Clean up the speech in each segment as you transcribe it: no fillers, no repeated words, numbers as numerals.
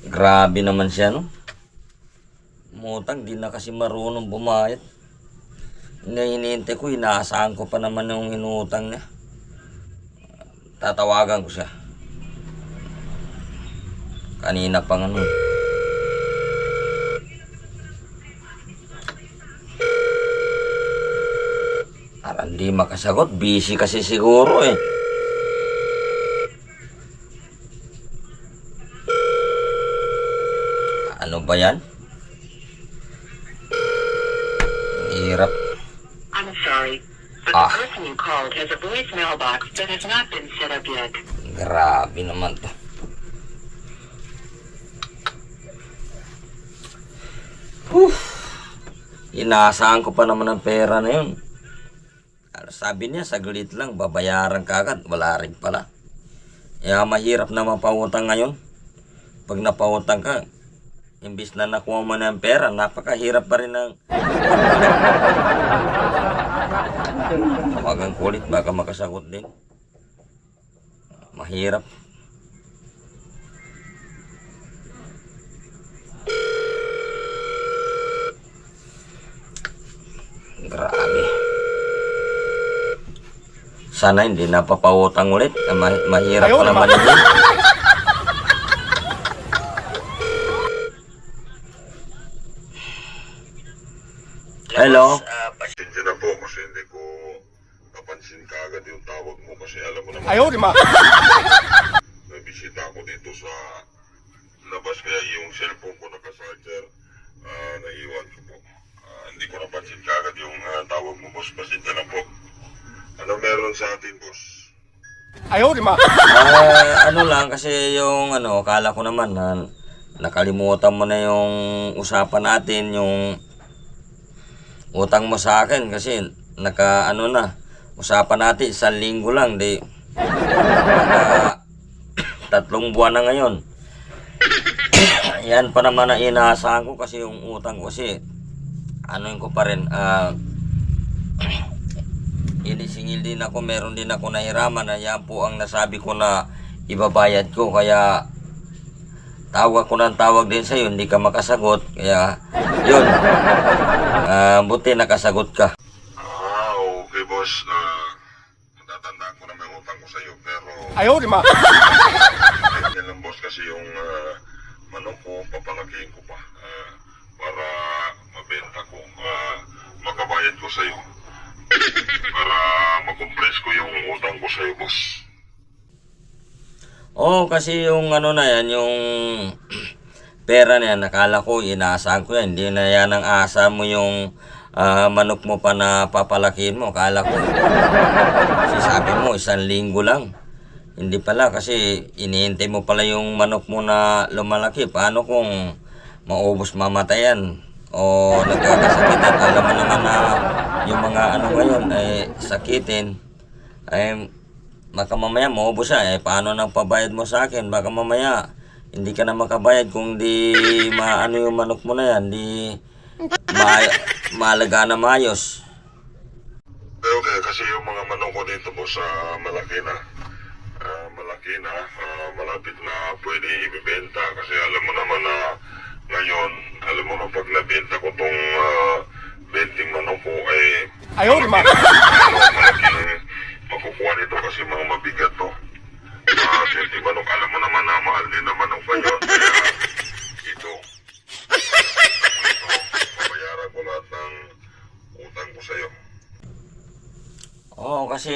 Grabe naman siya, no? Mutang, di na kasi marunong bumayad. Hinihintay ko, inaasahan ko pa naman yung inutang niya. Tatawagan ko siya. Kanina pa nga, no? Parang di makasagot. Busy kasi siguro eh. Ano ba yan? Hirap. I'm sorry, but the person you called has a voicemail box that has not been set up yet. Grabe naman to. Inaasahan ko pa naman ang pera na yun. Sabi niya, saglit lang, babayaran ka agad. Wala rin pala. Kaya mahirap na mapautang ngayon. Pag napautang ka, imbis na nakuha mo na ang pera, napakahirap pa rin ng... Tawagan ko ulit, baka makasagot din. Mahirap. Grabe. Sana hindi napapautang ulit. Mahirap pa naman yun. Hello? Pasensya na po kasi hindi ko napansin kaagad yung tawag mo kasi alam mo naman. Ayaw, di ma. Nabisita ako dito sa labas kaya yung cellphone ko naka-charger, naiwan ko po. Hindi ko napansin kaagad yung tawag mo, boss. Pasensya na po. Ano meron sa atin, boss? Ayaw, di ma. Ano lang kasi yung kala ko naman na nakalimutan mo na yung usapan natin, yung utang mo sa akin kasi usapan natin 1 linggo lang, di 3 buwan na ngayon. Yan pa naman na inaasahan ko kasi yung utang ko kasi yun ko pa rin, inisingil din ako, meron din ako nahiraman na yan po ang nasabi ko na ibabayad ko, kaya tawag ko ng tawag din sa'yo, hindi ka makasagot, kaya yun, buti nakasagot ka. Okay, boss. Matatandaan ko na may utang ko sa'yo, pero... Ayaw, di ma. Yan lang, boss, kasi yung manok ko, papalakihin ko pa para mabenta ko, makabayad ko sa'yo. Para makompress ko yung utang ko sa'yo, boss. Kasi yung na yan, yung pera na yan, nakala ko, inaasahan ko yan. Hindi na yan ang asa mo yung manok mo pa na papalakihin mo. Akala ko, kasi sabi mo, 1 linggo lang. Hindi pala kasi inihintay mo pala yung manok mo na lumalaki. Paano kung maubos mamatayan o nagkakasakitan? Alam mo naman na yung mga ngayon ay sakitin. Ay baka mamaya maubos siya. Paano nang pabayad mo sa akin? Baka mamaya hindi ka na makabayad kung di yung manok mo na yan. Di maalaga na maayos. Okay, kasi yung mga manok ko dito, boss, malaki na. Malapit na pwede ibibenta kasi alam mo naman na ngayon, alam mo na pag nabenta ko tong 20 manok ko ay Ayaw, di ma. malaking makukuha nito kasi mga mabigat to. 20 manok, alam mo naman na mahal din na manok pa yun. Kaya ito, babayaran ko lahat ng utang ko sa'yo. Kasi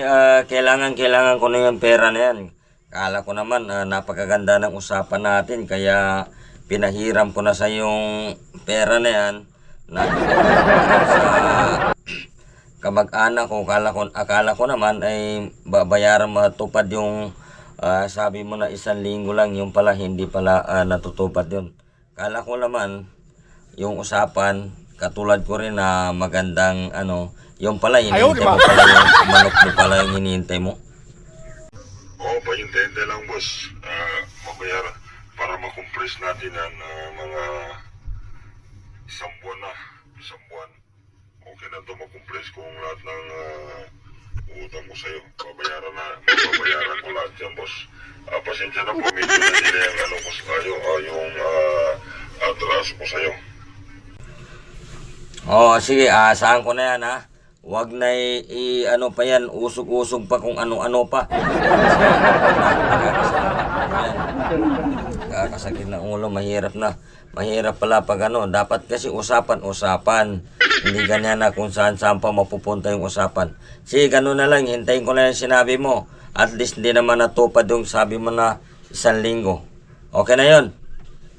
kailangan ko na yung pera na yan. Kala ko naman napakaganda ng usapan natin kaya pinahiram ko na sa yung pera na yan na sa kamag-anak ko. Akala ko naman ay babayaran matupad yung sabi mo na 1 linggo lang, yung pala hindi pala natutupad yun. Kala ko naman yung usapan katulad ko rin na magandang yung pala hinihintay mo pala yung manok mo pala yung hinihintay mo. Pahintay lang, boss. Mabayaran para makompress natin ang mga 1 buwan na. 1 buwan. Okay na ito makompress kung lahat ng utang ko sa'yo. Mababayaran ko lahat yan, boss. Pasensya na po, medyo na nila yung ipapasok ko sa'yo. Oo, sige, asahan ko na yan, ha? Huwag na ano pa yan, usog-usog pa kung ano-ano pa. Kakasakit ng ulo, mahirap na. Mahirap pala pag ano, dapat kasi usapan-usapan. Hindi ganyan na kung saan-saan pa mapupunta yung usapan. Sige, ganun na lang, hintayin ko na yung sinabi mo. At least hindi naman natupad yung sabi mo na 1 linggo. Okay na yun.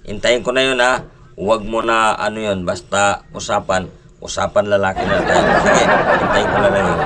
Hintayin ko na yun, ha. Huwag mo na ano yun, basta usapan lalaki na tayo. Sige, hintayin ko na lang yun.